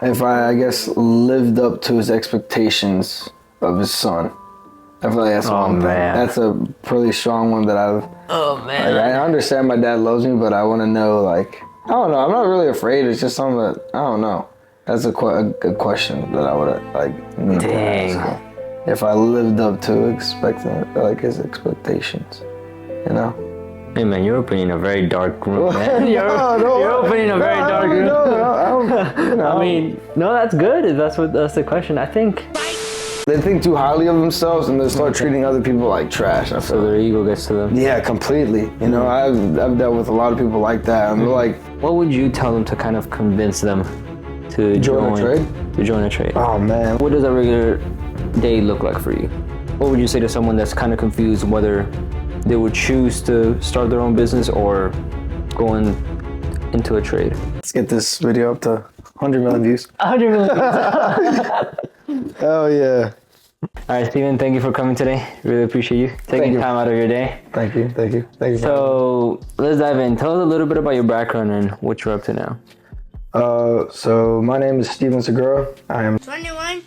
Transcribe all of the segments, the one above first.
if I guess, lived up to his expectations of his son. I feel like that's one thing. That's a pretty strong one that I've... Oh, man. Like, I understand my dad loves me, but I want to know, like... I don't know. I'm not really afraid. It's just something that... I don't know. That's a good question that I would, like, need to ask him. If I lived up to expecting, like, his expectations, you know? Hey, man, you're opening a very dark room, man. You're opening a very dark room. I mean, no, that's good. That's the question. I think... They think too highly of themselves and they start treating other people like trash. So their ego gets to them. Yeah, completely. You know, I've dealt with a lot of people like that. And like, what would you tell them to kind of convince them to join a trade? To join a trade. Oh man, what does a regular day look like for you? What would you say to someone that's kind of confused whether they would choose to start their own business or go into a trade? Let's get this video up to 100 million views. 100 million. Oh yeah. All right, Steven, thank you for coming today. Really appreciate you taking time out of your day. Thank you. So let's dive in. Tell us a little bit about your background and what you're up to now. So my name is Steven Segura. I am 21.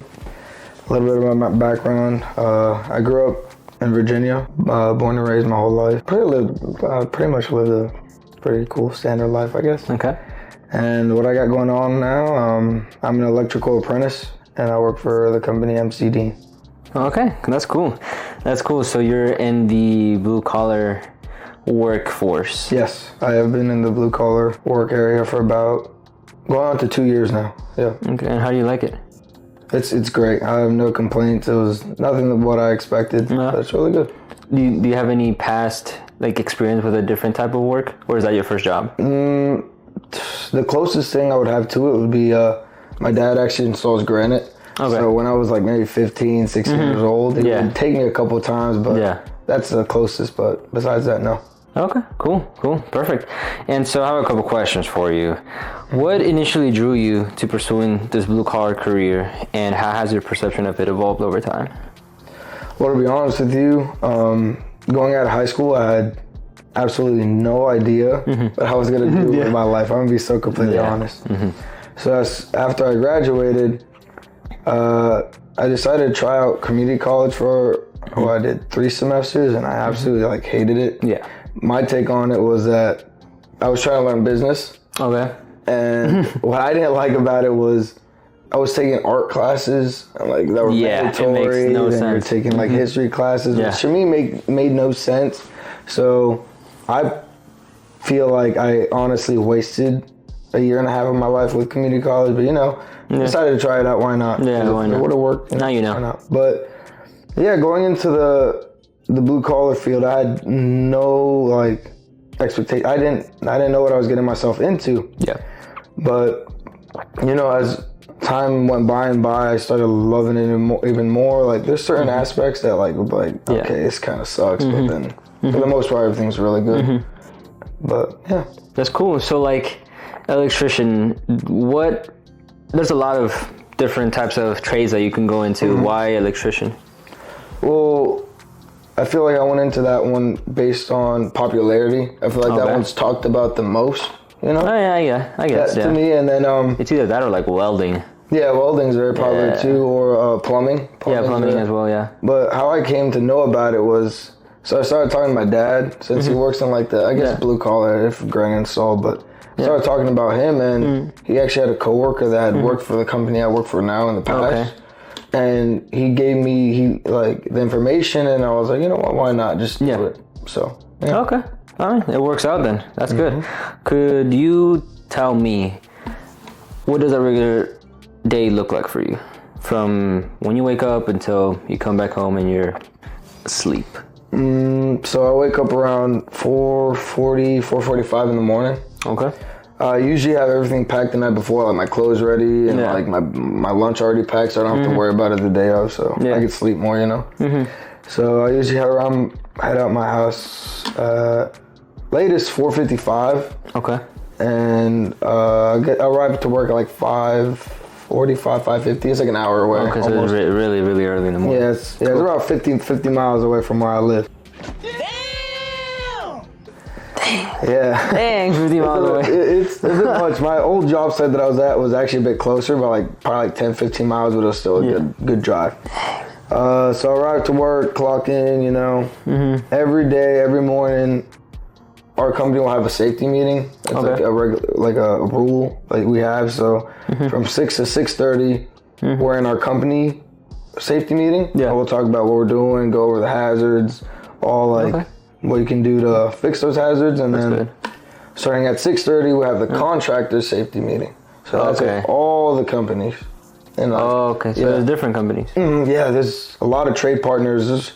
A little bit about my background. I grew up in Virginia, born and raised my whole life. Pretty much lived a pretty cool standard life, I guess. Okay. And what I got going on now, I'm an electrical apprentice, and I work for the company MCD. Okay, that's cool. That's cool. So you're in the blue collar workforce. Yes, I have been in the blue collar work area for about going on to 2 years now. Yeah. Okay, and how do you like it? It's great. I have no complaints. It was nothing of what I expected. No. It's really good. Do you have any past experience with a different type of work, or is that your first job? The closest thing I would have to it would be my dad actually installs granite. Okay. So when I was like maybe 15, 16 years old, it would take me a couple of times, but that's the closest. But besides that, no. Okay, cool, perfect. And so I have a couple questions for you. What initially drew you to pursuing this blue collar career, and how has your perception of it evolved over time? Well, to be honest with you, going out of high school, I had absolutely no idea what I was gonna do with my life. I'm gonna be so completely honest. So after I graduated, I decided to try out community college for, I did 3 semesters, and I absolutely hated it. Yeah. My take on it was that I was trying to learn business. Okay. And what I didn't like about it was I was taking art classes and that were mandatory. It makes no sense. You're taking history classes, which to me made no sense. So I feel like I honestly wasted a year and a half of my life with community college, but decided to try it out. Why not? Yeah, why not? It would have worked. Now you know. Why not? But yeah, going into the blue collar field, I had no expectation. I didn't know what I was getting myself into. Yeah. But as time went by, I started loving it even more. There's certain aspects that okay, this kind of sucks, but then for the most part, everything's really good. But yeah, that's cool. So electrician, there's a lot of different types of trades that you can go into. Why electrician? Well, I feel like I went into that one based on popularity. I feel like that one's talked about the most, Oh yeah, I guess. To me, and then it's either that or welding. Yeah, welding's very popular too, or plumbing. Plumbing as well, yeah. But how I came to know about it was, so I started talking to my dad, since he works in blue collar, if grain install, but I started talking about him, and he actually had a coworker that had worked for the company I work for now in the past. Okay. And he gave me the information, and I was like, you know what, why not just do it? So yeah. Okay, all right, it works out then. That's good. Could you tell me, what does a regular day look like for you, from when you wake up until you come back home and you're asleep? So I wake up around 4:40, 4:45 in the morning. Okay. I usually have everything packed the night before, my clothes ready and my lunch already packed, so I don't have to worry about it the day of, so I can sleep more, So I usually head out my house latest 4:55. Okay. And I arrive to work at 5:45, 5:50. It's an hour away. Okay, so it's really, really early in the morning. Yeah, it's about 50 miles away from where I live. Yeah. Dang, 15 miles away. It's a bit much. My old job site that I was at was actually a bit closer, but probably 10, 15 miles, but it was still a good drive. So I arrive to work, clock in, every day, every morning. Our company will have a safety meeting. It's like a rule like we have. So from 6 to 6:30, we're in our company safety meeting. Yeah. We'll talk about what we're doing, go over the hazards, all what you can do to fix those hazards, and then starting at 6:30, we have the contractor safety meeting. So that's like all the companies. And so there's different companies. Yeah, there's a lot of trade partners. There's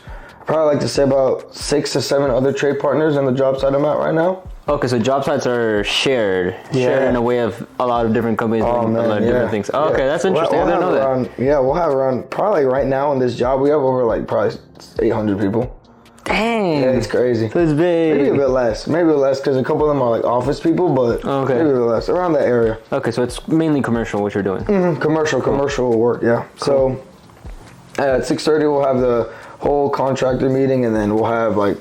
probably like to say about 6 to 7 other trade partners in the job site I'm at right now. Okay, so job sites are shared in a way of a lot of different companies doing a lot of different things. Oh, okay, that's interesting. I didn't know that. We'll have around, probably right now in this job, we have over probably 800 people. Dang. Yeah, it's crazy. So it's big. Maybe a bit less because a couple of them are office people, but maybe a bit less, around that area. Okay, so it's mainly commercial what you're doing. Commercial work, yeah. Cool. So at 6:30 we'll have the whole contractor meeting, and then we'll have a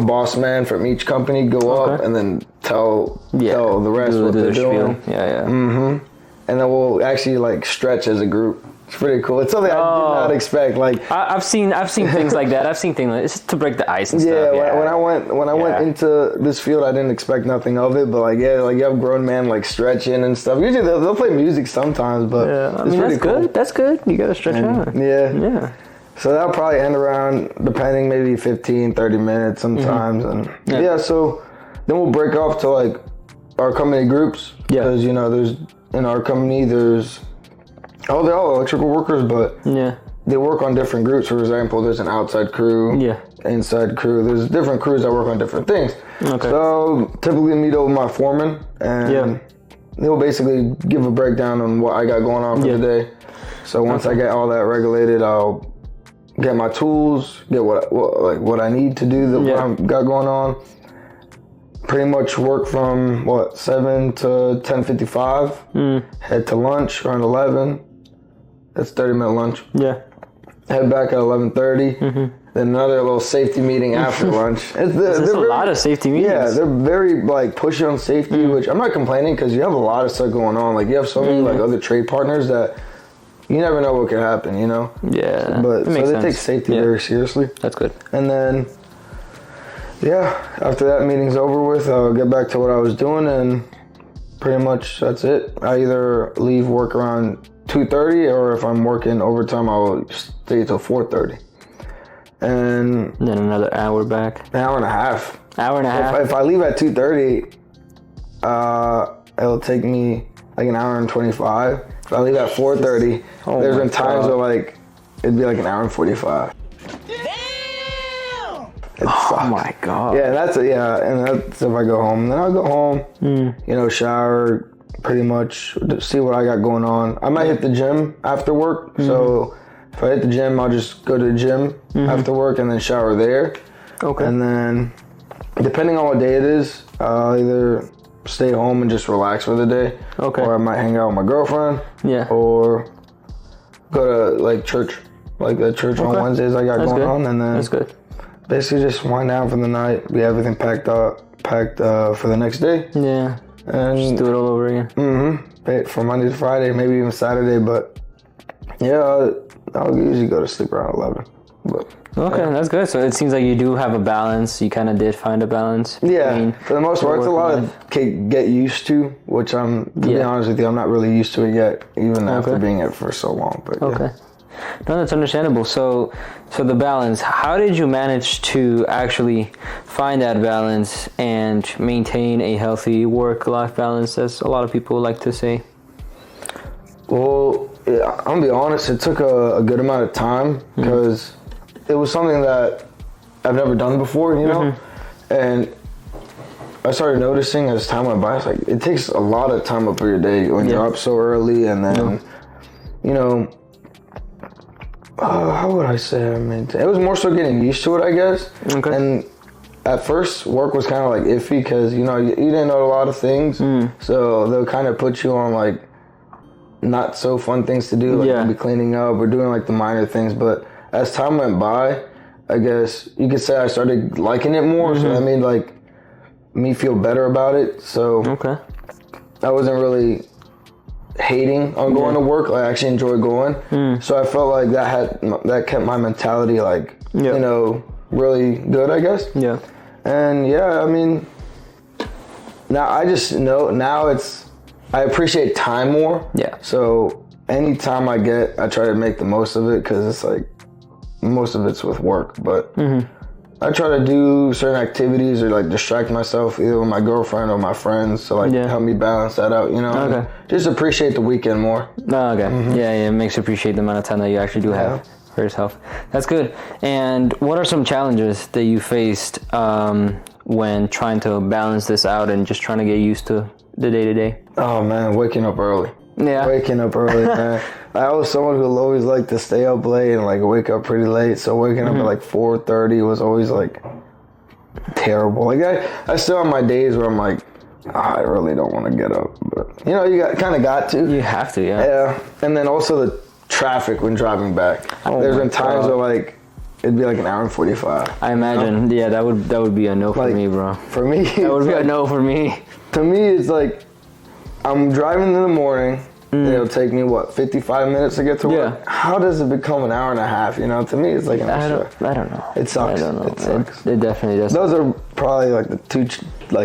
boss man from each company go up and then tell the rest what they're doing. And then we'll actually stretch as a group. It's pretty cool. It's something I did not expect. I've seen things like that. I've seen things like it's to break the ice and stuff. Yeah, when I went into this field, I didn't expect nothing of it. But you have grown men stretching and stuff. Usually they'll play music sometimes, but I mean that's cool. Good. That's good. You gotta stretch out. Yeah. So that'll probably end around, depending, maybe 15, 30 minutes sometimes. And so then we'll break off to our company groups. Because, there's, in our company, they're all electrical workers, but they work on different groups. For example, there's an outside crew, inside crew. There's different crews that work on different things. Okay. So typically meet up with my foreman, and he'll basically give a breakdown on what I got going on for the day. So once I get all that regulated, I'll get my tools, get what I need to do, what I've got going on. Pretty much work from 7 to 10:55. Head to lunch around 11. That's 30-minute lunch. Yeah. Head back at 11:30. Then another little safety meeting after lunch. There's a lot of safety meetings. Yeah, they're very pushy on safety, which I'm not complaining because you have a lot of stuff going on. You have so many other trade partners that you never know what could happen, Yeah. But so they take safety very seriously. That's good. And then, after that meeting's over with, I'll get back to what I was doing, and pretty much that's it. I either leave work around 2:30, or if I'm working overtime, I'll stay till 4:30. And then another hour back. An hour and a half. Hour and a half. If I leave at 2:30, it'll take me an hour and 25. If I leave at 4:30, there's been times where it'd be an hour and 45. Damn! Oh my god. Yeah, and that's if I go home. Then I'll go home, shower, pretty much see what I got going on. I might hit the gym after work. So if I hit the gym, I'll just go to the gym after work and then shower there. Okay. And then depending on what day it is, I'll either stay home and just relax for the day. Okay. Or I might hang out with my girlfriend. Yeah. Or go to church, the church on Wednesdays I got going on, and then that's good. Basically just wind down for the night. We have everything packed for the next day. Yeah. And just do it all over again. From Monday to Friday, maybe even Saturday, but I'll usually go to sleep around 11. But that's good. So it seems like you do have a balance. You kind of did find a balance. Yeah, for the most part, it's a lot of get used to, which to be honest with you, I'm not really used to it yet, even after being it for so long. But no, that's understandable. So the balance. How did you manage to actually find that balance and maintain a healthy work-life balance, as a lot of people like to say? Well, I'm gonna be honest. It took a good amount of time because it was something that I've never done before, and I started noticing as time went by, it takes a lot of time up for your day when you're up so early, and then, how would I say? It was more so getting used to it, I guess. Okay. And at first, work was kind of iffy because, you didn't know a lot of things, so they'll kind of put you on not so fun things to do, maybe cleaning up or doing the minor things, but as time went by, I guess you could say I started liking it more. So I made me feel better about it. So Okay. I wasn't really hating on going to work. Like, I actually enjoyed going. So I felt like that kept my mentality like, you know, really good, I guess. Yeah. And yeah, I mean, now I just know, now I appreciate time more. Yeah. So any time I get, I try to make the most of it, because it's like, most of it's with work. But I try to do certain activities or like distract myself either with my girlfriend or my friends to like help me balance that out, you know? Okay. Just appreciate the weekend more. Oh, okay. Yeah, it makes you appreciate the amount of time that you actually do have for yourself. That's good. And what are some challenges that you faced when trying to balance this out and just trying to get used to the day-to-day? Oh man, waking up early. Yeah. Waking up early, man. I was someone who always liked to stay up late and like wake up pretty late. So waking up at like 4:30 was always like terrible. Like I still have my days where I'm like, I really don't want to get up, but you know, you kind of got to. You have to, yeah. Yeah, and then also the traffic when driving back. There's been times where like it'd be like an hour and 45. I imagine, yeah, that would be a no for me, bro. For me, that would be a no for me. To me, it's like I'm driving in the morning. It'll take me 55 minutes to get to work. How does it become an hour and a half? You know, to me, it's like an extra. I don't know. It sucks. I don't know. It sucks. It definitely does. Those are probably like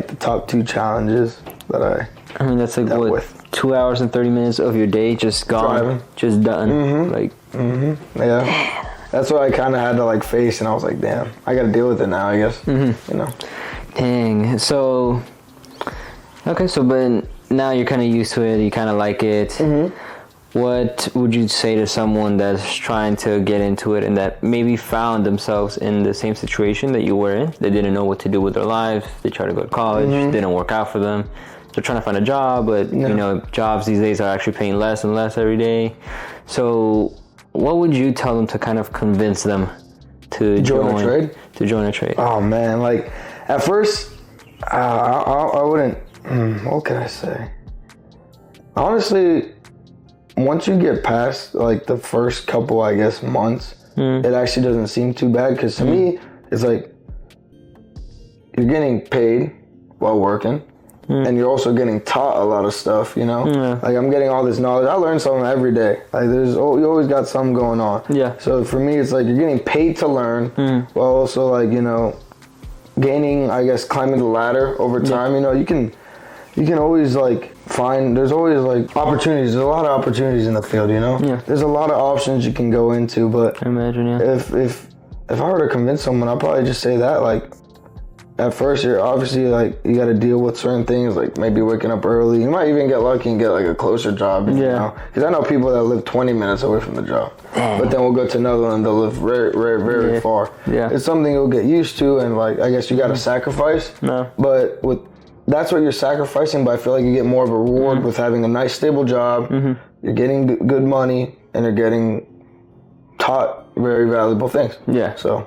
the top two challenges that I mean, that's like what, 2 hours and 30 minutes of your day just gone, driving. just done. Like, yeah. That's what I kind of had to like face, and I was like, damn, I got to deal with it now, I guess. You know. Dang. So, okay. So, but now you're kind of used to it. You kind of like it. What would you say to someone that's trying to get into it and that maybe found themselves in the same situation that you were in? They didn't know what to do with their lives. They tried to go to college. Didn't work out for them. They're trying to find a job, but you know, jobs these days are actually paying less and less every day. So what would you tell them to kind of convince them to join a trade? To join a trade. Oh man, like at first, I wouldn't. What can I say? Honestly, once you get past like the first couple, I guess, months, it actually doesn't seem too bad, because to me, it's like you're getting paid while working. And you're also getting taught a lot of stuff, you know? Like, I'm getting all this knowledge. I learn something every day. Like, you always got something going on. Yeah. So for me, it's like you're getting paid to learn, while also, like, you know, gaining, I guess, climbing the ladder over time. You know, you can always, like, there's always, like, opportunities. There's a lot of opportunities in the field, you know? Yeah. There's a lot of options you can go into, but I imagine, if I were to convince someone, I'd probably just say that, like, at first, you're obviously, like, you got to deal with certain things, like maybe waking up early. You might even get lucky and get, like, a closer job, you know? Because I know people that live 20 minutes away from the job. But then we'll go to another one and they'll live very, very, very far. Yeah. It's something you'll get used to, and, like, I guess you got to sacrifice. But that's what you're sacrificing, but I feel like you get more of a reward with having a nice, stable job. You're getting good money, and you're getting taught very valuable things. Yeah. So...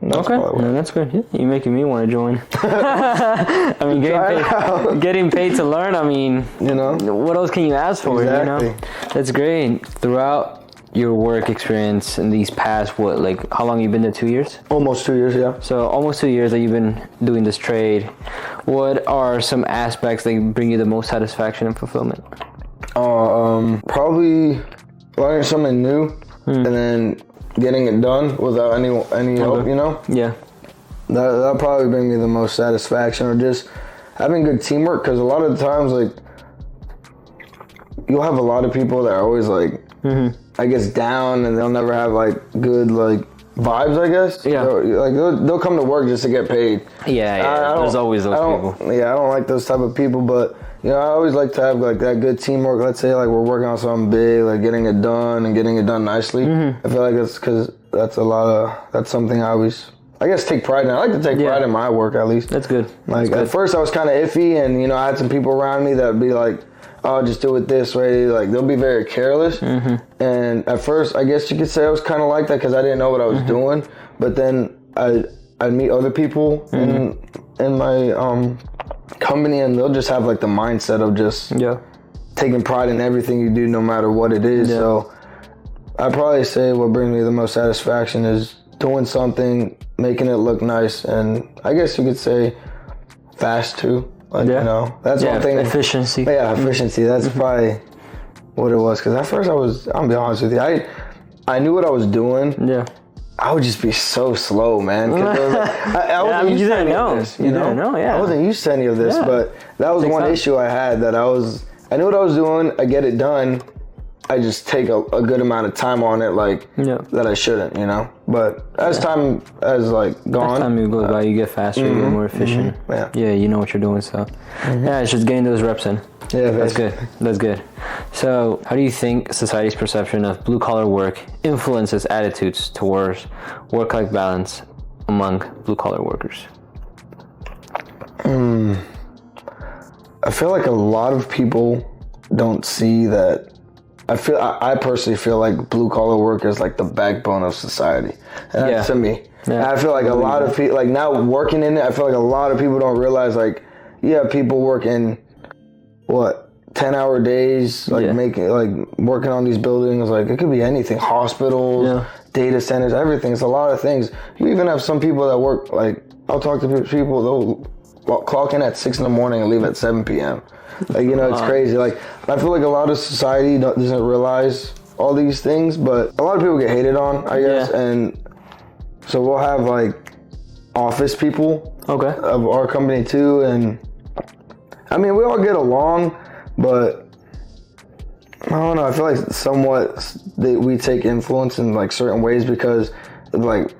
That's that's good. Yeah, you're making me want to join. I mean, getting paid to learn. I mean, you know, what else can you ask for? Exactly. You know, that's great. Throughout your work experience in these past, how long you been there? 2 years? Almost 2 years, yeah. So almost 2 years that you've been doing this trade. What are some aspects that bring you the most satisfaction and fulfillment? Probably learning something new, and then getting it done without any help, you know? Yeah. That'll probably bring me the most satisfaction, or just having good teamwork, because a lot of the times, like, you'll have a lot of people that are always, like, I guess, down, and they'll never have, like, good, like, vibes, I guess. Yeah. They'll come to work just to get paid. Yeah. There's always those people. Yeah, I don't like those type of people, but... You know, I always like to have, like, that good teamwork. Let's say, like, we're working on something big, like getting it done and getting it done nicely. I feel like it's because that's something I always, I guess, take pride in. I like to take pride in my work, at least. That's good. Like, at first I was kind of iffy, and, you know, I had some people around me that would be like, oh, just do it this way. Like, they'll be very careless. And at first, I guess you could say I was kind of like that because I didn't know what I was doing. But then I'd meet other people in my company, and they'll just have, like, the mindset of just taking pride in everything you do, no matter what it is. So I'd probably say what brings me the most satisfaction is doing something, making it look nice, and I guess you could say fast too. Like, you know, that's one thing. Efficiency. Yeah, efficiency. That's probably what it was. Because at first I'm gonna be honest with you, I knew what I was doing. Yeah. I would just be so slow, man. Cause it was like, I wasn't used to any of this, you know? Didn't know, yeah. I wasn't used to any of this, but that was one issue I had, that I knew what I was doing, I get it done, I just take a good amount of time on it, like, that I shouldn't, you know? But as time has, like, gone. As time goes by, you get faster, you get more efficient. Yeah, you know what you're doing, so. Yeah, it's just getting those reps in. Yeah, that's good. That's good. So, how do you think society's perception of blue-collar work influences attitudes towards work-life balance among blue-collar workers? I feel like a lot of people don't see that. I personally feel like blue-collar work is like the backbone of society. And that's to me. Yeah. And I feel like a lot of people, like now working in it, I feel like a lot of people don't realize, like, people working 10-hour days, like working on these buildings, like it could be anything, hospitals, data centers, everything. It's a lot of things. You even have some people that work, like, I'll talk to people, they'll clock in at 6 a.m. and leave at 7 p.m. Like, you know, it's crazy. Like, I feel like a lot of society doesn't realize all these things, but a lot of people get hated on, I guess. And so we'll have like office people of our company too, and I mean, we all get along, but I don't know, I feel like somewhat we take influence in like certain ways, because like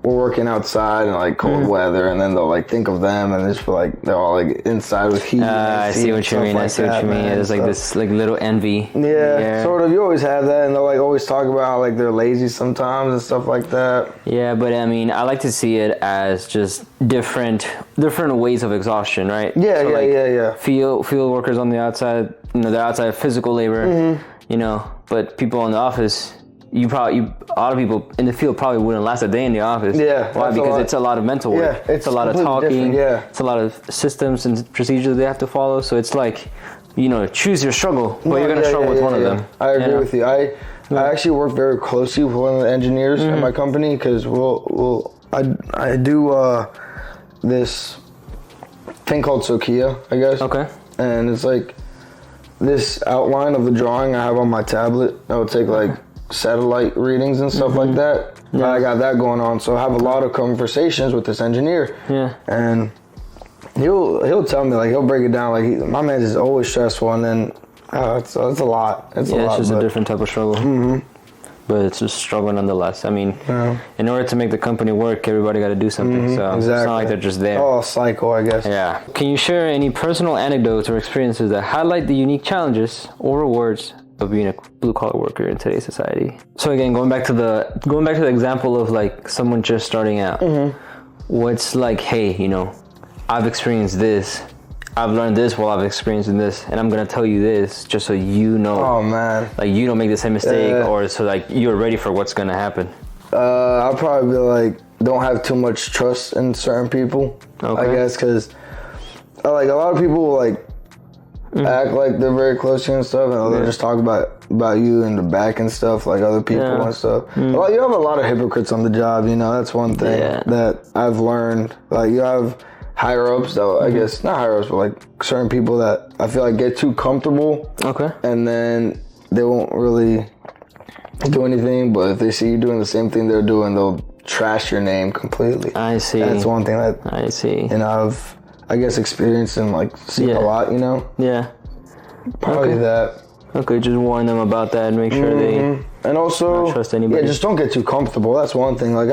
we're working outside in like cold weather, and then they'll like think of them, and just feel like they're all like inside with heat. I see what you mean. I see what you mean. There's like this like little envy. Yeah, sort of. You always have that, and they'll like always talk about how like they're lazy sometimes and stuff like that. Yeah, but I mean, I like to see it as just different ways of exhaustion, right? Yeah, so, yeah. Field workers on the outside, you know, they're outside of physical labor, you know, but people in the office. A lot of people in the field probably wouldn't last a day in the office. Yeah. Why? Because it's a lot of mental work. Yeah, it's a lot of talking. Yeah. It's a lot of systems and procedures they have to follow. So it's like, you know, choose your struggle. But you're going to struggle with one of them. I agree with you. I actually work very closely with one of the engineers at my company, because I do this thing called Sokia, I guess. Okay. And it's like this outline of the drawing I have on my tablet. I would take like satellite readings and stuff like that. Yeah. I got that going on, so I have a lot of conversations with this engineer. Yeah. And he'll tell me, like, he'll break it down, like, my man's is always stressful, and then it's a lot. It's just a different type of struggle. But it's just struggle nonetheless. I mean, in order to make the company work, everybody got to do something. So it's not like they're just there. Oh, cycle, I guess. Yeah. Can you share any personal anecdotes or experiences that highlight the unique challenges or rewards of being a blue-collar worker in today's society? So again, going back to the example of like someone just starting out, what's like, hey, you know, I've experienced this, I've learned this while I've experienced this, and I'm gonna tell you this just so you know. Oh man, like you don't make the same mistake, or so like you're ready for what's gonna happen. I'll probably be like, don't have too much trust in certain people. I guess, because like a lot of people will like act like they're very close to you and stuff, and they'll just talk about you in the back and stuff, like other people and stuff. Well, you have a lot of hypocrites on the job, you know. That's one thing that I've learned. Like, you have higher ups, though, I guess, not higher ups, but like certain people that I feel like get too comfortable, and then they won't really do anything, but if they see you doing the same thing they're doing, they'll trash your name completely. I see. That's one thing that I see. And I've, I guess, experienced and like seen a lot, you know? Yeah. Probably that. Okay, just warn them about that and make sure they and also don't trust anybody. Yeah, just don't get too comfortable. That's one thing. Like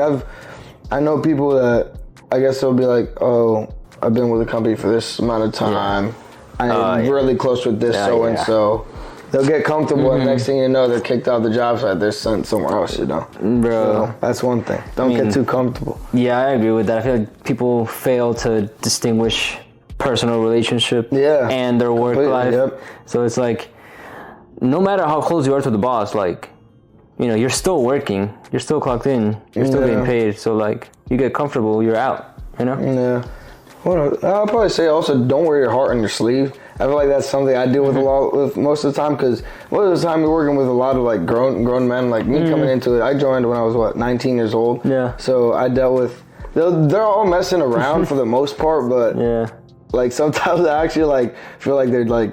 I know people that I guess they'll be like, oh, I've been with the company for this amount of time. I'm really close with this so and so. They'll get comfortable, and next thing you know, they're kicked out the job site. They're sent somewhere else, you know? Bro. So that's one thing. Don't get too comfortable. Yeah, I agree with that. I feel like people fail to distinguish personal relationship and their work life. Yep. So it's like, no matter how close you are to the boss, like, you know, you're still working. You're still clocked in. You're still getting paid. So, like, you get comfortable, you're out, you know? Yeah. Well, I'll probably say also, don't wear your heart on your sleeve. I feel like that's something I deal with a lot with most of the time, because most of the time you're working with a lot of like grown men, like me coming into it. I joined when I was 19 years old. Yeah. So I dealt with, they're all messing around for the most part, but like sometimes I actually like feel like they're like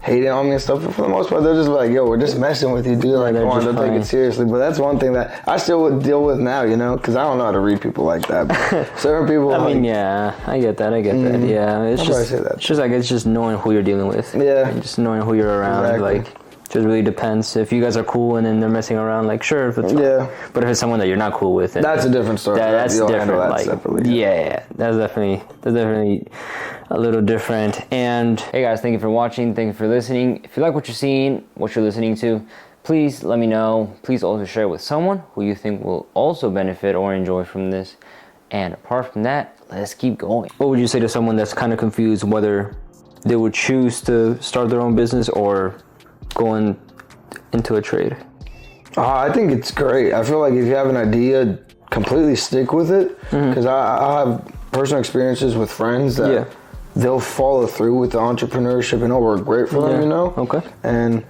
hating on me and stuff, but for the most part they're just like, yo, we're just messing with you, dude. Like, come on, don't take it seriously. But that's one thing that I still would deal with now, you know, because I don't know how to read people like that. But certain people, I mean, yeah, I get that. Yeah, it's just knowing who you're dealing with. Yeah, and just knowing who you're around. Exactly. Like, just really depends. If you guys are cool and then they're messing around, like, sure, if it's fine. But if it's someone that you're not cool with, that's a different story. That's different. That like, separately. Yeah, that's definitely a little different. And hey guys, thank you for watching. Thank you for listening. If you like what you're seeing, what you're listening to, please let me know. Please also share it with someone who you think will also benefit or enjoy from this. And apart from that, let's keep going. What would you say to someone that's kind of confused whether they would choose to start their own business or going into a trade? I think it's great. I feel like if you have an idea, completely stick with it. Because I have personal experiences with friends that they'll follow through with the entrepreneurship and it'll work great for them, you know? Okay. And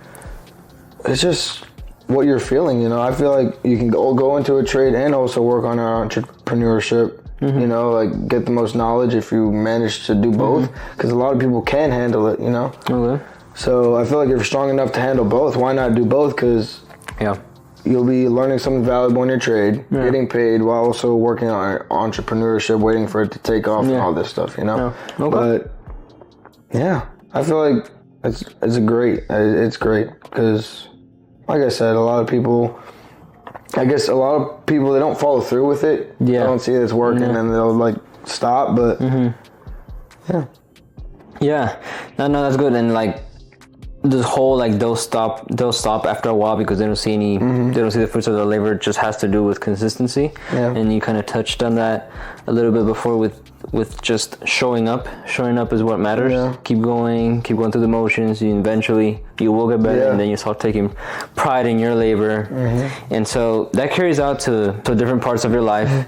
it's just what you're feeling, you know? I feel like you can go into a trade and also work on our entrepreneurship, you know, like get the most knowledge if you manage to do both. Because a lot of people can handle it, you know? Okay. So I feel like if you're strong enough to handle both, why not do both? Because you'll be learning something valuable in your trade, getting paid while also working on entrepreneurship, waiting for it to take off and all this stuff, you know? But yeah, I feel like it's great because like I said, a lot of people, they don't follow through with it. They don't see it's working and they'll like stop, but no, that's good. And like this whole like they'll stop after a while because they don't see the fruits of their labor. It just has to do with consistency. And you kind of touched on that a little bit before with just showing up is what matters. Keep going through the motions. Eventually you will get better, and then you start taking pride in your labor. And so that carries out to different parts of your life.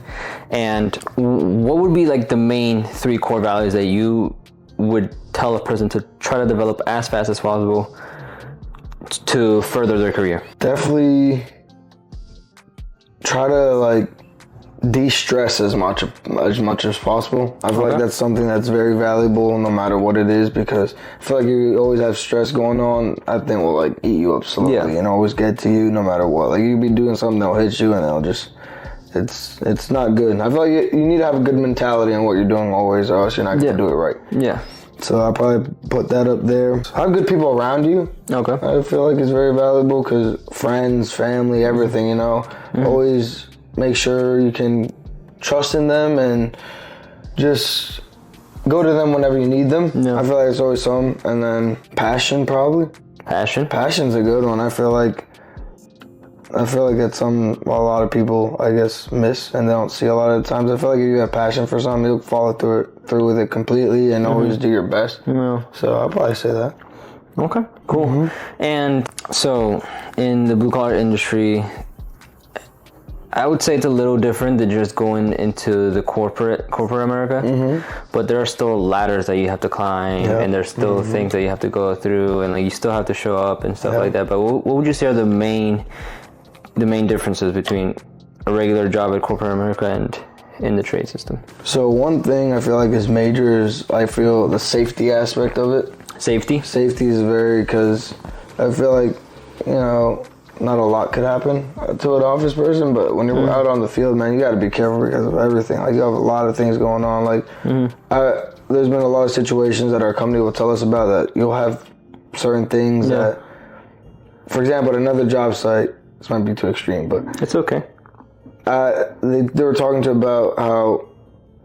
And what would be like the main 3 core values that you would tell a person to try to develop as fast as possible to further their career? Definitely try to like de-stress as much as possible. I feel like that's something that's very valuable no matter what it is, because I feel like you always have stress going on. I think will like eat you up slowly and always get to you no matter what. Like you be doing something that'll hit you and it'll just it's not good. I feel like you need to have a good mentality in what you're doing always, or else you're not going to do it right. So I'll probably put that up there. Have good people around you. I feel like it's very valuable because friends, family, everything, you know. Always make sure you can trust in them and just go to them whenever you need them. I feel like it's always some. And then passion, probably. Passion's a good one. I feel like that's something a lot of people, I guess, miss and they don't see a lot of the times. I feel like if you have passion for something, you'll follow through with it completely and always do your best. So I'll probably say that. Okay, cool. And so in the blue collar industry, I would say it's a little different than just going into the corporate America, but there are still ladders that you have to climb, and there's still things that you have to go through, and like you still have to show up and stuff like that. But what would you say are the main differences between a regular job at corporate America and in the trade system? So one thing I feel like is major is I feel the safety aspect of it. Safety is because I feel like, you know, not a lot could happen to an office person, but when you're out on the field, man, you got to be careful because of everything. Like you have a lot of things going on. Like there's been a lot of situations that our company will tell us about that you'll have certain things that, for example, at another job site, this might be too extreme, but it's okay. They were talking about how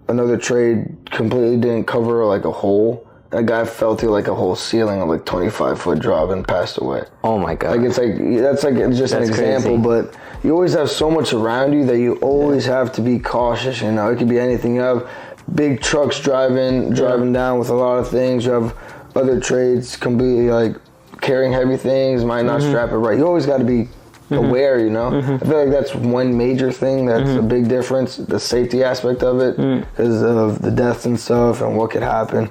another trade completely didn't cover like a hole. A guy fell through like a whole ceiling of like 25-foot drop and passed away. Oh my God. Like that's just an example, but you always have so much around you that you always have to be cautious, you know. It could be anything. You have big trucks driving down with a lot of things. You have other trades completely like carrying heavy things, might not strap it right. You always got to be aware, you know. I feel like that's one major thing that's a big difference, the safety aspect of it, because of the deaths and stuff and what could happen.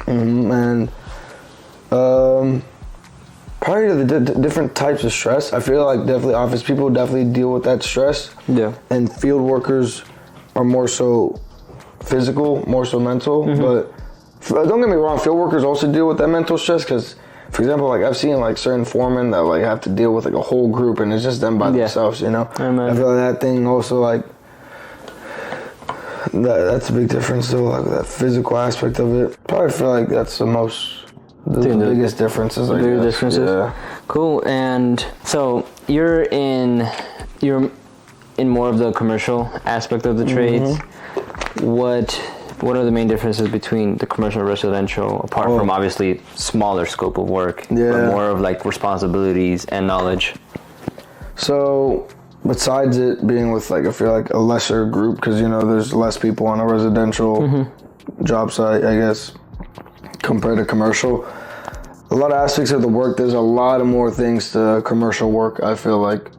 And probably the different types of stress. I feel like definitely office people definitely deal with that stress. And field workers are more so physical, more so mental. But don't get me wrong, field workers also deal with that mental stress because, for example, like I've seen like certain foremen that like have to deal with like a whole group and it's just them by themselves, you know? I feel like that thing also like, that's a big difference though, like that physical aspect of it. Probably feel like that's the biggest differences. The biggest differences. Yeah. Cool. And so you're in more of the commercial aspect of the trades. What are the main differences between the commercial and residential, apart from obviously smaller scope of work, but more of like responsibilities and knowledge? So besides it being with like, I feel like a lesser group, because you know there's less people on a residential job site, I guess, compared to commercial. A lot of aspects of the work, there's a lot of more things to commercial work, I feel like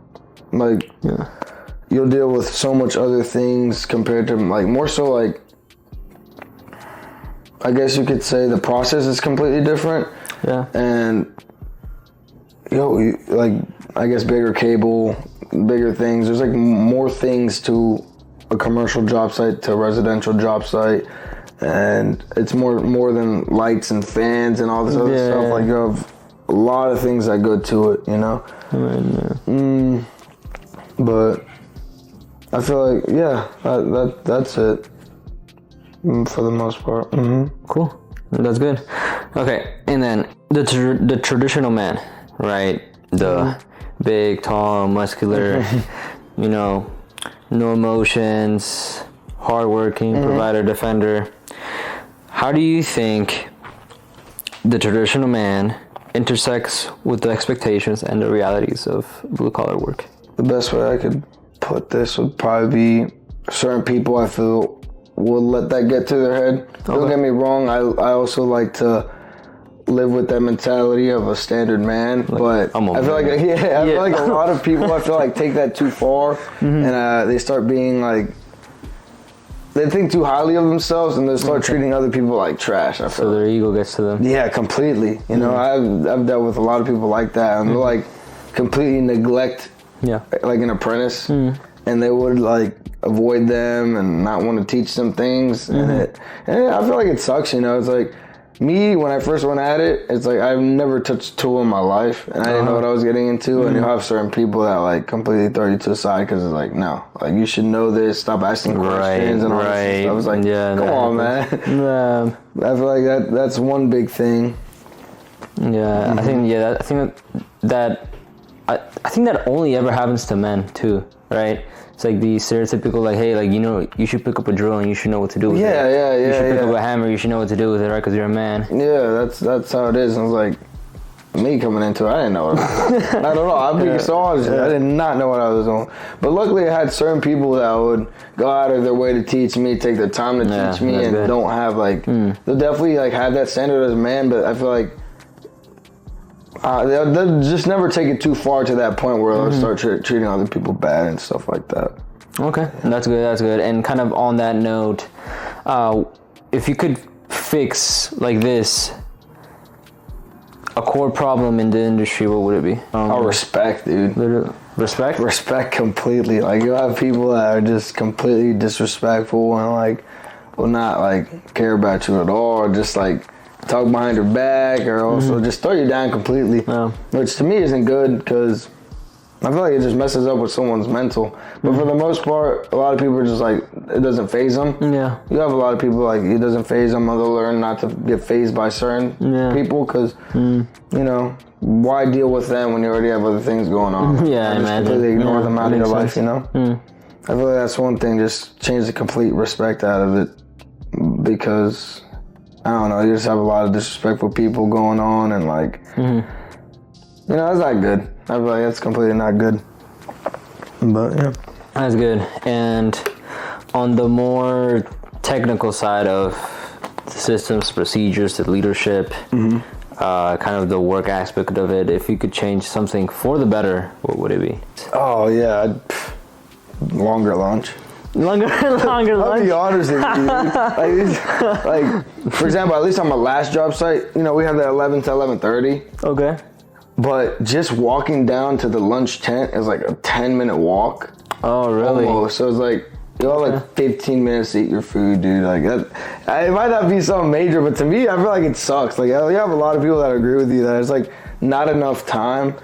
you'll deal with so much other things compared to like more so like, I guess you could say the process is completely different. Yeah. And like, I guess bigger cable, bigger things. There's like more things to a commercial job site to a residential job site. And it's more than lights and fans and all this other stuff. Like you have a lot of things that go to it, you know? But I feel like, that's it. For the most part. Cool. That's good. Okay, and then the traditional man, right? The big, tall, muscular, you know, no emotions, hardworking, provider, defender. How do you think the traditional man intersects with the expectations and the realities of blue-collar work? The best way I could put this would probably be certain people I feel will let that get to their head. Don't get me wrong, I also like to live with that mentality of a standard man, but I feel like I feel like a lot of people I feel like take that too far and they start being like, they think too highly of themselves and they start treating other people like trash. I feel so their ego gets to them. Yeah, completely. You know, I've dealt with a lot of people like that and they'll like completely neglect like an apprentice and they would like avoid them and not want to teach them things and I feel like it sucks, you know. It's like me when I first went at it, it's like I've never touched a tool in my life and I didn't know what I was getting into and you'll have certain people that like completely throw you to the side because it's like, no, like you should know this, stop asking questions and all this stuff. I was like, come on, man. I feel like that's one big thing. I think that only ever happens to men too, right? It's like the stereotypical, like, hey, like, you know, you should pick up a drill and you should know what to do with it. You should pick up a hammer, you should know what to do with it, right? Because you're a man. Yeah, that's how it is. And it's like, me coming into it, I didn't know what I was doing. Not at all. I'm being so honest. I did not know what I was doing. But luckily, I had certain people that would go out of their way to teach me, take their time to teach me, and don't have, like, they'll definitely, like, have that standard as a man, but I feel like they'll just never take it too far to that point where they'll start treating other people bad and stuff like that. Okay, that's good. And kind of on that note, if you could fix like this a core problem in the industry, what would it be? Respect, dude. Respect? Respect completely. Like, you'll have people that are just completely disrespectful and like will not like care about you at all, or just like talk behind your back, or also just throw you down completely, which to me isn't good because I feel like it just messes up with someone's mental. But for the most part, a lot of people are just like, it doesn't faze them. Yeah. You have a lot of people like, it doesn't faze them, or they'll learn not to get fazed by certain people because, you know, why deal with them when you already have other things going on? I just completely ignore them out of your life, you know? I feel like that's one thing, just change the complete respect out of it because I don't know, you just have a lot of disrespectful people going on and like, you know, that's not good. I feel like that's completely not good. But yeah. That's good. And on the more technical side of the systems, procedures, the leadership, kind of the work aspect of it, if you could change something for the better, what would it be? Oh yeah, longer lunch. Longer lunch. I'll be honest with you. Like, for example, at least on my last job site, you know, we have that 11 to 11:30. Okay. But just walking down to the lunch tent is like a 10-minute walk. Oh, really? Almost. So it's like, You have like 15 minutes to eat your food, dude. Like that, it might not be something major, but to me, I feel like it sucks. Like you have a lot of people that agree with you that it's like not enough time,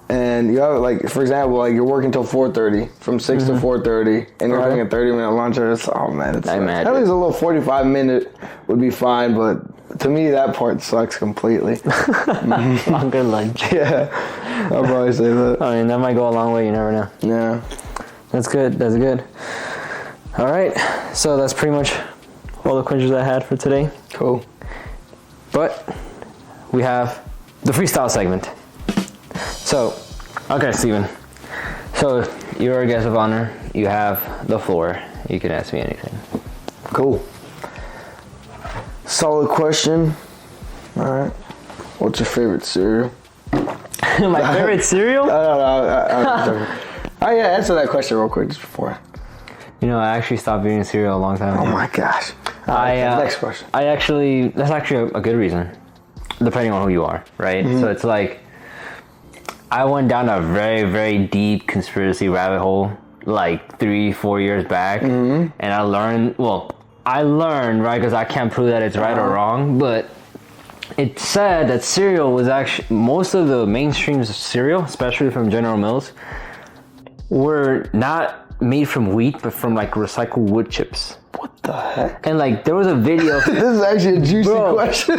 and you have like, for example, like you're working till 4:30, from 6 to 4:30, and you're having a 30-minute lunch. It's at least a little 45-minute would be fine, but to me that part sucks completely. Longer lunch. Yeah, I'll probably say that. I mean, that might go a long way. You never know. Yeah. That's good. That's good. All right. So that's pretty much all the questions I had for today. Cool. But we have the freestyle segment. So, okay, Steven. So you're a guest of honor. You have the floor. You can ask me anything. Cool. Solid question. All right. What's your favorite cereal? My favorite cereal? Oh yeah, answer that question real quick just before. You know, I actually stopped eating cereal a long time ago. Oh my gosh. Next question. That's actually a good reason, depending on who you are, right? So it's like, I went down a very, very deep conspiracy rabbit hole like 3-4 years back, and I learned, right, because I can't prove that it's right or wrong, but it said that cereal was actually, most of the mainstream cereal, especially from General Mills, were not made from wheat, but from like recycled wood chips. What the heck? And like there was a video. This is actually a juicy question.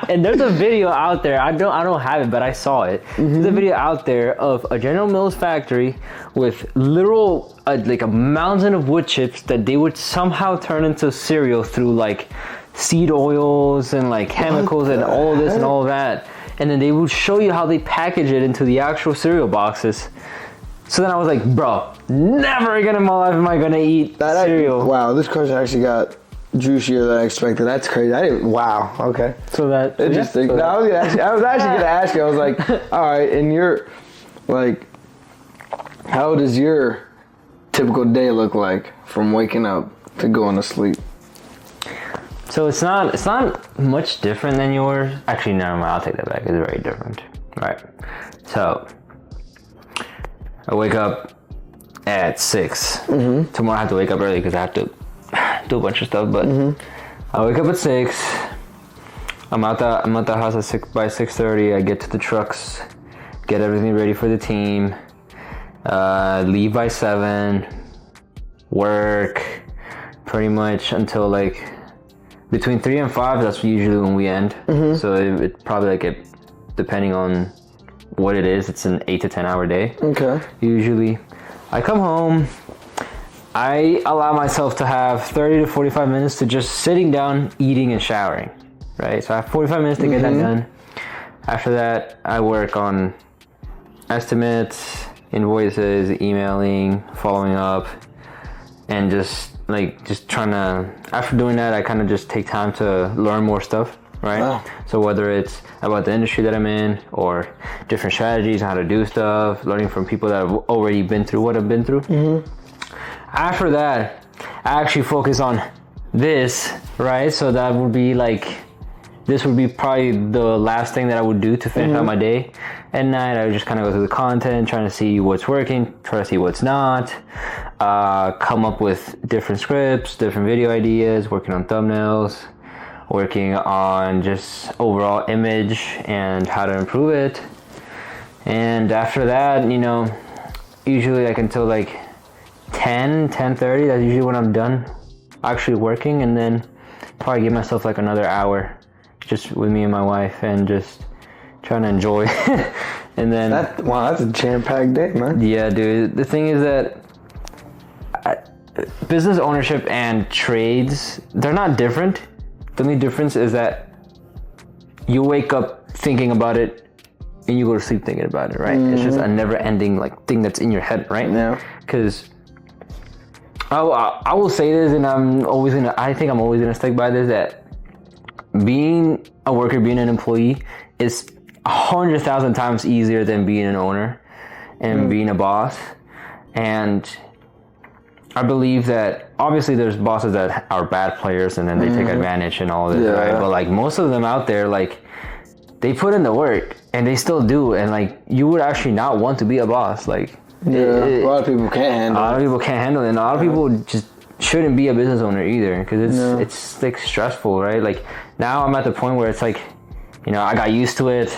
And there's a video out there. I don't have it, but I saw it. There's a video out there of a General Mills factory with literal like a mountain of wood chips that they would somehow turn into cereal through like seed oils and like chemicals and all of this and all of that. And then they would show you how they package it into the actual cereal boxes. So then I was like, bro, never again in my life am I gonna eat cereal. Wow, this question actually got juicier than I expected. That's crazy. Wow. Okay. So that interesting. Yeah, I was actually gonna ask you. I was like, all right, and you're like, how does your typical day look like from waking up to going to sleep? So it's not much different than yours. Actually, never mind. I'll take that back. It's very different. All right. So I wake up at 6. Tomorrow I have to wake up early because I have to do a bunch of stuff. But I wake up at 6. I'm at the house at 6 by 6:30. I get to the trucks, get everything ready for the team. Leave by 7. Work pretty much until like between 3 and 5. That's usually when we end. So it probably like depending on what it is, it's an 8 to 10 hour day. Okay. Usually. I come home, I allow myself to have 30 to 45 minutes to just sitting down, eating, and showering. Right? So I have 45 minutes to get that done. After that, I work on estimates, invoices, emailing, following up, and just trying to, after doing that, I kind of just take time to learn more stuff. Right? Wow. So whether it's about the industry that I'm in or different strategies on how to do stuff, learning from people that have already been through what I've been through. After that, I actually focus on this, right? So that would be like, this would be probably the last thing that I would do to finish out my day. At night, I would just kind of go through the content, trying to see what's working, try to see what's not, come up with different scripts, different video ideas, working on thumbnails, working on just overall image and how to improve it. And after that, you know, usually like until like 10:30, that's usually when I'm done actually working, and then probably give myself like another hour just with me and my wife and just trying to enjoy. And then that's a jam-packed day, man. Yeah, dude. The thing is that business ownership and trades, they're not different. The only difference is that you wake up thinking about it and you go to sleep thinking about it, right? It's just a never-ending like thing that's in your head, right? Yeah. Because I will say this, and I think I'm always gonna stick by this, that being a worker, being an employee is 100,000 times easier than being an owner and being a boss. And I believe that obviously there's bosses that are bad players and then they take advantage and all this, right? But like most of them out there, like they put in the work and they still do, and like you would actually not want to be a boss. Like a lot of people can't handle it. A lot of people can't handle it, and a lot of people just shouldn't be a business owner either, because it's like stressful, right? Like now I'm at the point where it's like, you know, I got used to it.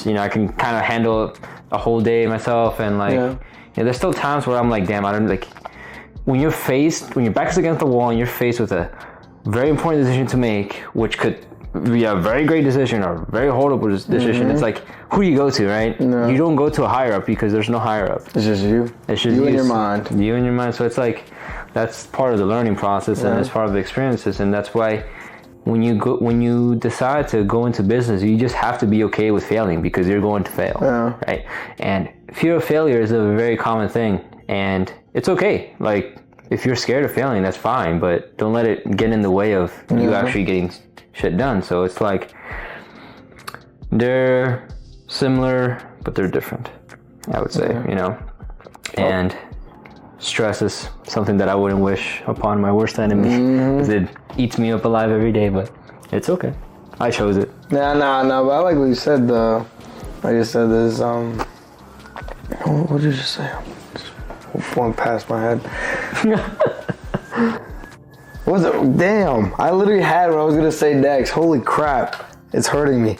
You know, I can kind of handle a whole day myself, and like, you know, there's still times where I'm like, damn, I don't like. When your back's against the wall and you're faced with a very important decision to make, which could be a very great decision or a very horrible decision, it's like, who do you go to, right? No. You don't go to a higher up because there's no higher up. It's just you. It's just you and your mind. You and your mind. So it's like, that's part of the learning process, and it's part of the experiences, and that's why when you decide to go into business, you just have to be okay with failing, because you're going to fail, right? And fear of failure is a very common thing, and it's okay. Like, if you're scared of failing, that's fine, but don't let it get in the way of you actually getting shit done. So it's like, they're similar, but they're different, I would say, you know? And stress is something that I wouldn't wish upon my worst enemy, because it eats me up alive every day, but it's okay. I chose it. No, but I like what you said, though. Like you said, there's, what did you just say? One past my head. What's it? Damn, I literally had what I was gonna say next. Holy crap, it's hurting me.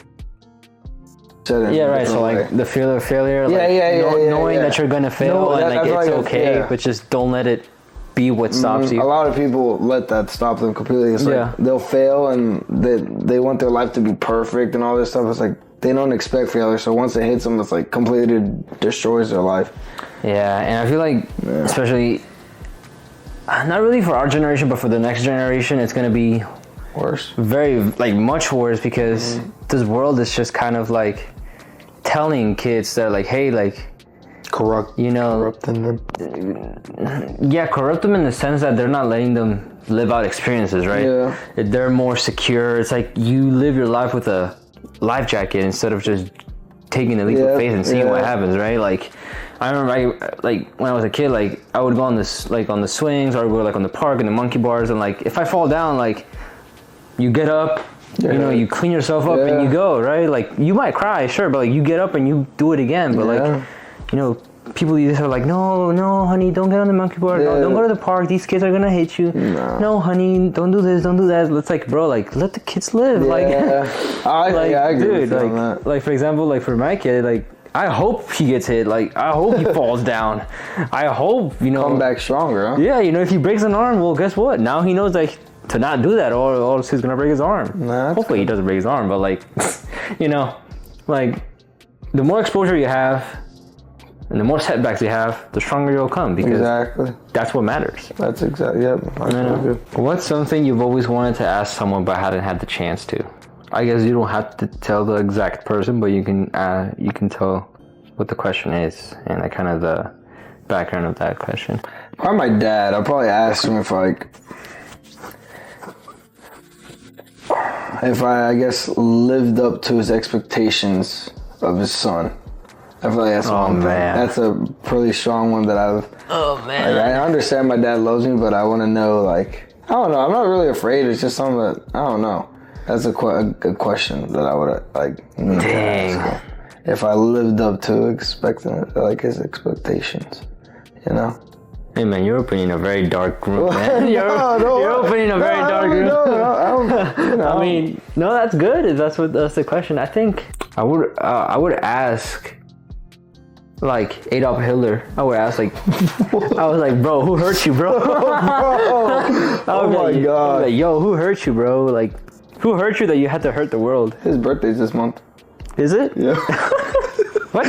Yeah, right. So like the fear of failure, knowing that you're gonna fail, and like it's okay, but just don't let it be what stops you. A lot of people let that stop them completely. It's like they'll fail and they want their life to be perfect and all this stuff. It's like they don't expect failure, so once it hits them, it's like completely destroys their life. Yeah, and I feel like, especially, not really for our generation, but for the next generation, it's going to be worse. Very, like, much worse, because this world is just kind of like telling kids that, like, hey, like, corrupting them. Yeah, corrupt them in the sense that they're not letting them live out experiences, right? Yeah. They're more secure. It's like you live your life with a life jacket instead of just taking a leap of faith and seeing what happens, right? Like, I remember, like when I was a kid, like I would go on this, like on the swings, or I would go like on the park and the monkey bars, and like if I fall down, like you get up, you know, you clean yourself up and you go, right? Like you might cry, sure, but like you get up and you do it again. But like, you know, people either are like, no, honey, don't get on the monkey bar. No, don't go to the park. These kids are gonna hate you. No, honey, don't do this, don't do that. It's like, bro, like let the kids live. Like, I agree dude, like for example, like for my kid, like I hope he gets hit. Like I hope he falls down. I hope, you know, come back stronger. Huh? Yeah, you know, if he breaks an arm, well, guess what? Now he knows like to not do that, or else he's gonna break his arm. Hopefully he doesn't break his arm, but like, you know, like the more exposure you have, and the more setbacks you have, the stronger you'll come, because that's what matters. That's exactly, What's something you've always wanted to ask someone but hadn't had the chance to? I guess you don't have to tell the exact person, but you can tell what the question is and like kind of the background of that question. Probably my dad. I'll probably ask him if I guess lived up to his expectations of his son. I feel like that's one thing. That's a pretty strong one that I've. Oh man! Like, I understand my dad loves me, but I want to know. Like, I don't know. I'm not really afraid. It's just something that I don't know. That's a good question that I would like. Dang. If I lived up to his expectations, you know. Hey man, you're opening a very dark room, man. You're opening a very dark room. I mean, no, that's good. That's the question. I think I would ask. Like Adolf Hitler, I would ask like, I was like, bro, who hurt you, bro? Oh my god! Like, yo, who hurt you, bro? Like, who hurt you that you had to hurt the world? His birthday's this month. Is it? Yeah. What?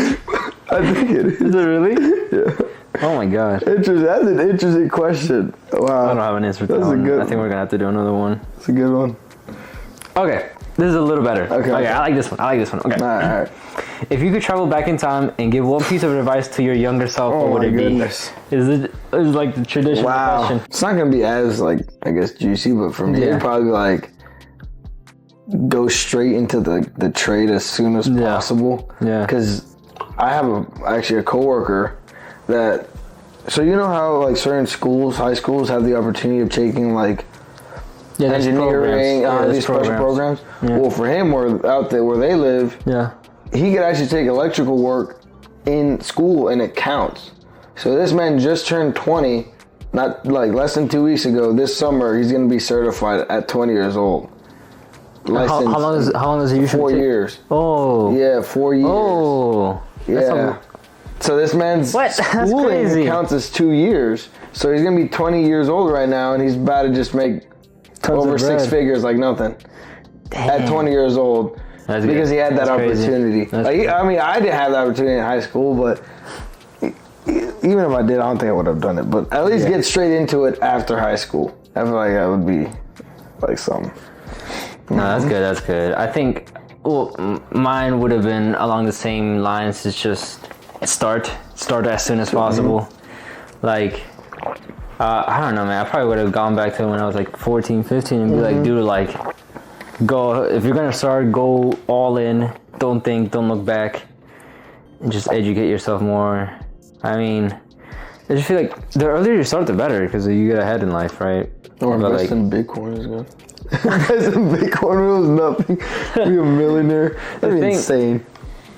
I think it is. Is it really? Yeah. Oh my god. That's an interesting question. Wow. I don't have an answer for that one. I think we're gonna have to do another one. It's a good one. Okay, this is a little better. Okay, I like this one. Okay. All right. If you could travel back in time and give one piece of advice to your younger self, what would it be? Is like the traditional question? It's not gonna be as like I guess juicy, but for me it'd probably be like go straight into the trade as soon as possible. Yeah. Because I have actually a coworker that. So you know how like certain schools, high schools, have the opportunity of taking like engineering, these special programs. Yeah. Well, for him, out there where they live, he could actually take electrical work in school and it counts. So this man just turned 20, not like less than 2 weeks ago. This summer, he's going to be certified at 20 years old. How long does it usually 4 take? years. Oh. Yeah, 4 years. Oh. Yeah. So this man's schooling counts as 2 years. So he's going to be 20 years old right now, and he's about to just make over 6 figures like nothing. Damn. At 20 years old. That's because good. He had that opportunity. Like, I mean, I didn't have that opportunity in high school, but even if I did, I don't think I would have done it. But at least get straight into it after high school. I feel like that would be like something. No, that's good. That's good. I think mine would have been along the same lines. It's just start as soon as possible. Like, I don't know, man. I probably would have gone back to when I was like 14, 15 and be like, dude, like, go, if you're going to start, go all in. Don't think, don't look back. And just educate yourself more. I mean, I just feel like the earlier you start, the better, because you get ahead in life, right? Or invest in Bitcoin is good. Invest in Bitcoin was nothing. Be a millionaire. That'd be insane.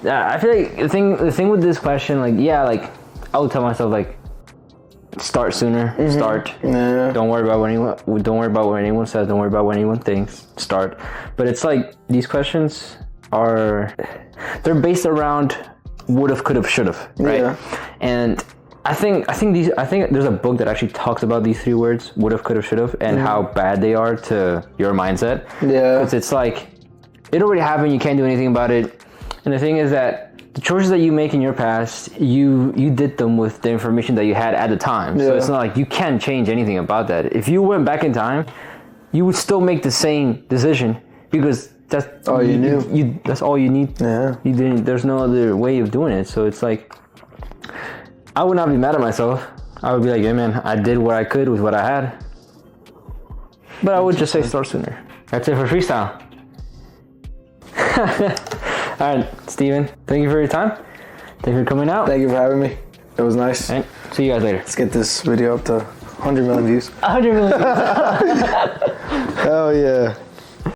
Yeah, I feel like the thing with this question, like, yeah, like, I would tell myself, like, start sooner. Start. Yeah. Don't worry about what anyone says. Don't worry about what anyone thinks. Start. But it's like these questions they're based around would've, could've, should've, right? Yeah. And I think there's a book that actually talks about these 3 words: would've, could've, should've, and how bad they are to your mindset. Yeah. Because it's like it already happened. You can't do anything about it. And the thing is that the choices that you make in your past, you did them with the information that you had at the time. Yeah. So it's not like you can't change anything about that. If you went back in time, you would still make the same decision because that's all you knew. That's all you need. Yeah. You didn't. There's no other way of doing it. So it's like, I would not be mad at myself. I would be like, yeah, man, I did what I could with what I had. But I would just say start sooner. That's it for Freestyle. All right, Steven, thank you for your time. Thank you for coming out. Thank you for having me. It was nice. And see you guys later. Let's get this video up to 100 million views. 100 million views. Hell yeah.